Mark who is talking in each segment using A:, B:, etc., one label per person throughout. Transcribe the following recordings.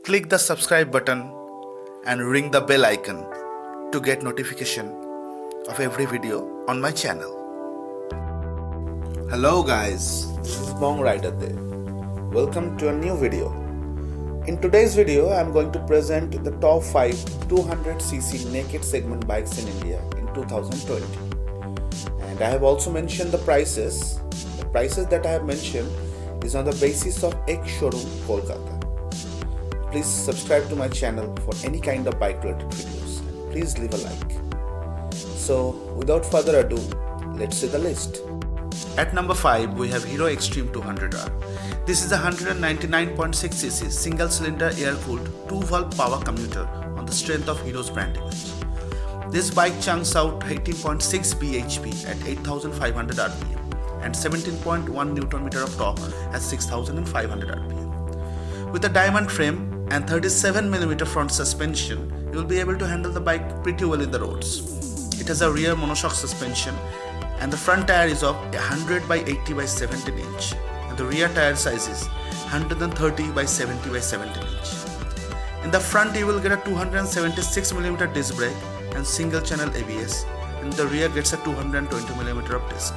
A: Click the subscribe button and ring the bell icon to get notification of every video on my channel. Hello guys, this is Bong Rider there. Welcome to a new video. In today's video, I am going to present the top 5 200cc naked segment bikes in India in 2020. And I have also mentioned the prices. The prices that I have mentioned is on the basis of ex-showroom Kolkata. Please subscribe to my channel for any kind of bike related videos. Please leave a like. So without further ado, let's see the list. At number 5, we have Hero Xtreme 200R. This is a 199.6cc single-cylinder air-cooled 2-valve power commuter on the strength of Hero's brand image. This bike chunks out 18.6 bhp at 8,500 rpm and 17.1 Nm of torque at 6,500 rpm. With a diamond frame and 37mm front suspension, you will be able to handle the bike pretty well in the roads. It has a rear monoshock suspension and the front tire is of 100 by 80 by 17 inch and the rear tire size is 130 by 70 by 17 inch. In the front you will get a 276mm disc brake and single channel ABS, and the rear gets a 220mm of disc.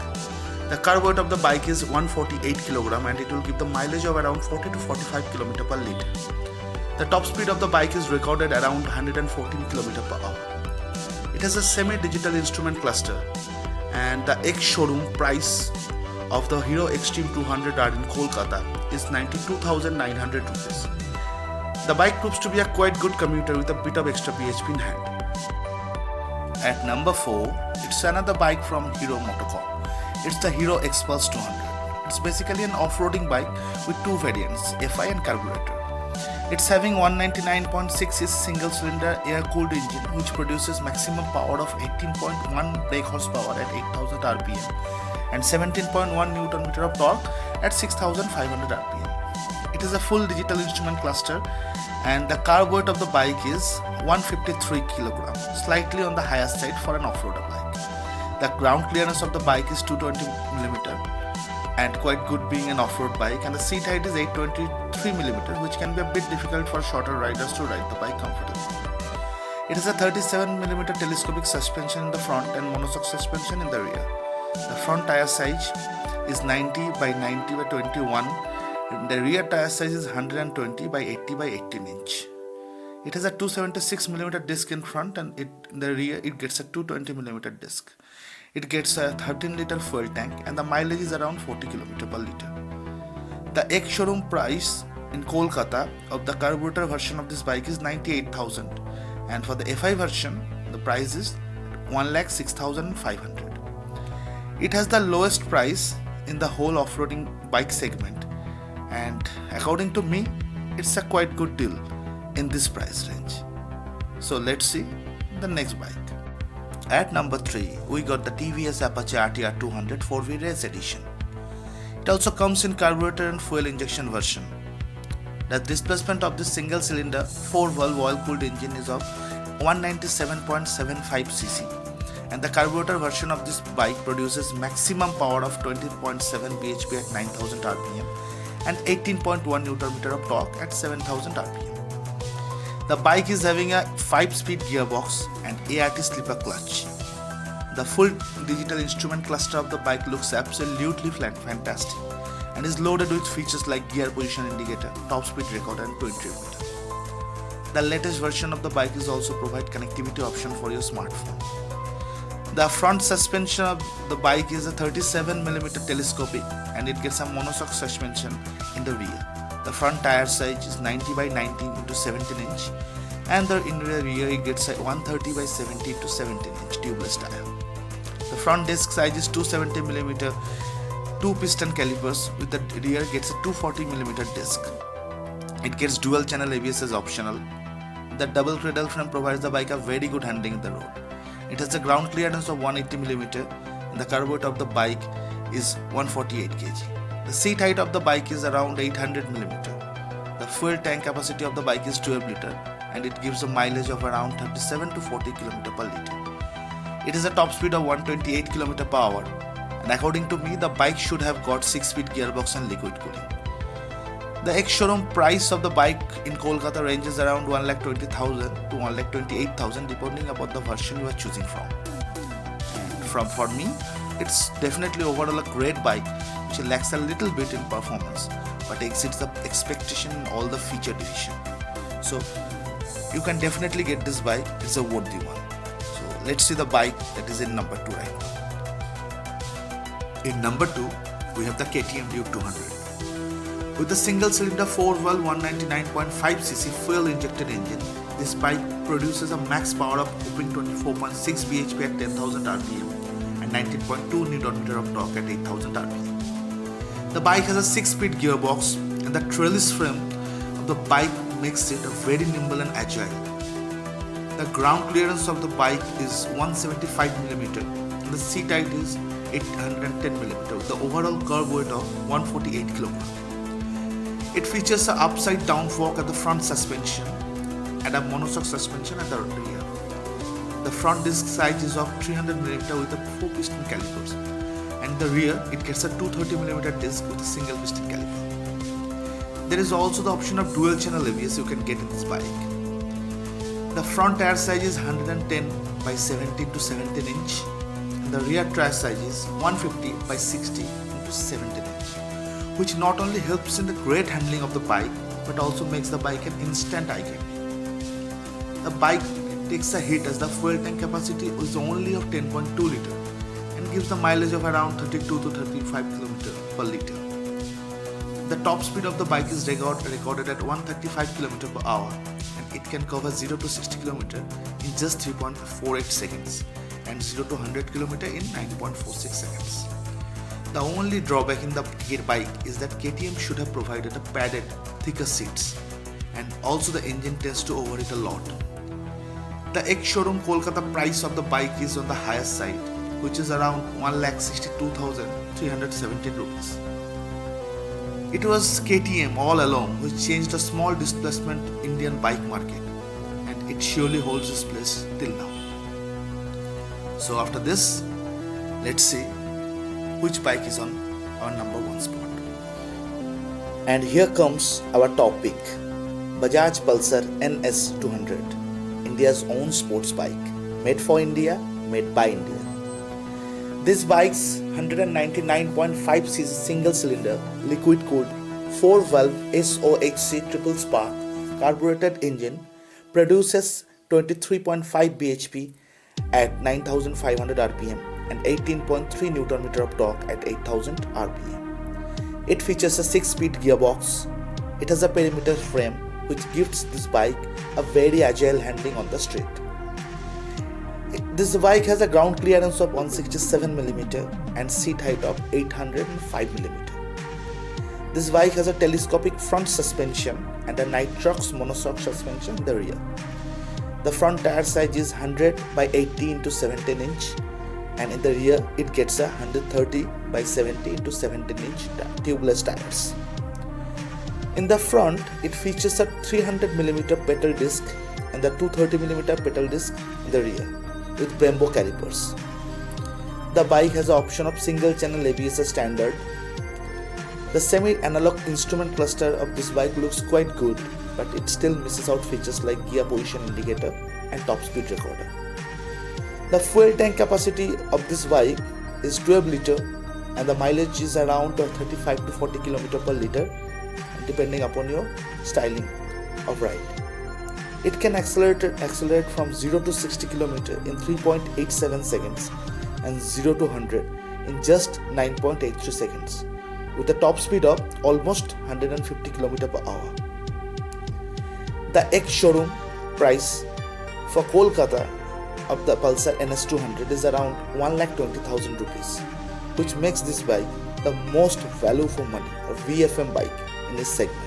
A: The car weight of the bike is 148 kg and it will give the mileage of around 40 to 45 km per liter. The top speed of the bike is recorded around 114 km per hour. It has a semi-digital instrument cluster and the ex-showroom price of the Hero Xtreme 200R in Kolkata is 92,900 rupees. The bike proves to be a quite good commuter with a bit of extra bhp in hand. At number 4, it's another bike from Hero MotoCorp. It's the Hero Xpulse 200. It's basically an off-roading bike with two variants, FI and carburetor. It's having 199.6 single-cylinder air-cooled engine which produces maximum power of 18.1 brake horsepower at 8,000 rpm and 17.1 Nm of torque at 6,500 rpm. It is a full digital instrument cluster and the car weight of the bike is 153 kg, slightly on the higher side for an off-roader bike. The ground clearance of the bike is 220mm and quite good being an off-road bike, and the seat height is 823mm, which can be a bit difficult for shorter riders to ride the bike comfortably. It has a 37mm telescopic suspension in the front and monoshock suspension in the rear. The front tire size is 90 by 90 by 21 and the rear tire size is 120 by 80 by 18 inch. It has a 276mm disc in front and in the rear it gets a 220mm disc. It gets a 13-liter fuel tank and the mileage is around 40 km per liter. The ex-showroom price in Kolkata of the carburetor version of this bike is 98,000 and for the FI version the price is 1,06,500. It has the lowest price in the whole off-roading bike segment and according to me it's a quite good deal in this price range. So let's see the next bike. At number 3, we got the TVS Apache RTR 200 4V Race Edition. It also comes in carburetor and fuel injection version. The displacement of this single cylinder 4-valve oil-cooled engine is of 197.75cc and the carburetor version of this bike produces maximum power of 20.7 bhp at 9,000 rpm and 18.1 Nm of torque at 7,000 rpm. The bike is having a 5-speed gearbox and ART slipper clutch. The full digital instrument cluster of the bike looks absolutely fantastic and is loaded with features like gear position indicator, top speed recorder and 20mm. The latest version of the bike is also provide connectivity option for your smartphone. The front suspension of the bike is a 37mm telescopic and it gets a monoshock suspension in the rear. The front tire size is 90 by 90 into 17 inch and the rear it gets a 130 by 70 to 17 inch tubeless tire. The front disc size is 270mm 2-piston calipers with the rear gets a 240mm disc. It gets dual channel ABS as optional. The double cradle frame provides the bike a very good handling in the road. It has a ground clearance of 180mm and the car weight of the bike is 148 kg. The seat height of the bike is around 800mm. The fuel tank capacity of the bike is 12 liter and it gives a mileage of around 37 to 40 km per liter. It has a top speed of 128 km per hour and according to me the bike should have got 6-speed gearbox and liquid cooling. The ex-showroom price of the bike in Kolkata ranges around 1,20,000 to 1,28,000 depending upon the version you are choosing from. For me, it's definitely overall a great bike which lacks a little bit in performance but exceeds the expectation in all the feature division. So you can definitely get this bike, it's a worthy one. So let's see the bike that is in number 2 right now. In number 2, we have the KTM Duke 200. With a single-cylinder 4-valve 199.5cc fuel-injected engine, this bike produces a max power of whopping 24.6 bhp at 10,000 rpm and 19.2 Nm of torque at 8,000 rpm. The bike has a 6-speed gearbox, and the trellis frame of the bike makes it a very nimble and agile. The ground clearance of the bike is 175mm and the seat height is 810mm with the overall curb weight of 148 kg. It features an upside down fork at the front suspension and a monoshock suspension at the rear. The front disc size is of 300mm with a 4-piston calipers, and the rear it gets a 230mm disc with a single piston caliper. There is also the option of dual channel ABS you can get in this bike. The front tire size is 110 by 17 to 17 inch, and the rear tire size is 150 by 60 into 17 inch, which not only helps in the great handling of the bike but also makes the bike an instant eye candy. The bike takes a hit as the fuel tank capacity is only of 10.2 liter and gives the mileage of around 32 to 35 km per liter. The top speed of the bike is recorded at 135 km per hour, and it can cover 0 to 60 km in just 3.48 seconds and 0 to 100 km in 9.46 seconds. The only drawback in the bike is that KTM should have provided a padded, thicker seats, and also the engine tends to overheat a lot. The ex-showroom Kolkata price of the bike is on the higher side, which is around 1,62,317 rupees. It was KTM all along which changed the small displacement Indian bike market, and it surely holds its place till now. So after this, let's see which bike is on our number 1 spot. And here comes our top pick, Bajaj Pulsar NS 200, India's own sports bike, made for India, made by India. This bike's 199.5cc single-cylinder, liquid-cooled, 4-valve SOHC triple spark carbureted engine produces 23.5 bhp at 9,500 rpm and 18.3 Nm of torque at 8,000 rpm. It features a 6-speed gearbox. It has a perimeter frame which gives this bike a very agile handling on the street. This bike has a ground clearance of 167mm and seat height of 805mm. This bike has a telescopic front suspension and a nitrox monoshock suspension in the rear. The front tire size is 100 by 80 into 17 inch, and in the rear it gets a 130 by 70 into 17 inch tubeless tires. In the front, it features a 300mm pedal disc and the 230mm pedal disc in the rear with Brembo calipers. The bike has an option of single channel ABS as standard. The semi-analog instrument cluster of this bike looks quite good, but it still misses out features like gear position indicator and top speed recorder. The fuel tank capacity of this bike is 12 liter and the mileage is around 35 to 40 km per liter depending upon your styling of ride. It can accelerate from 0 to 60 km in 3.87 seconds and 0 to 100 in just 9.83 seconds with a top speed of almost 150 km per hour. The ex-showroom price for Kolkata of the Pulsar NS200 is around 1,20,000 rupees, which makes this bike the most value for money or VFM bike in this segment.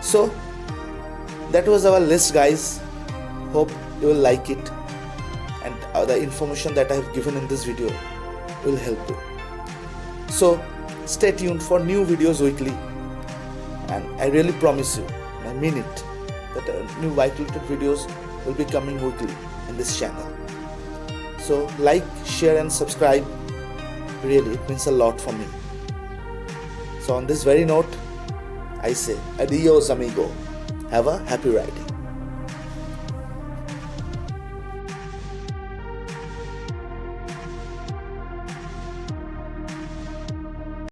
A: So that was our list, guys. Hope you will like it, and the information that I have given in this video will help you. So stay tuned for new videos weekly, and I really promise you, I mean it, that new bike related videos will be coming weekly in this channel. So like, share and subscribe. Really, it means a lot for me. So on this very note, I say adios amigo. Have a happy riding.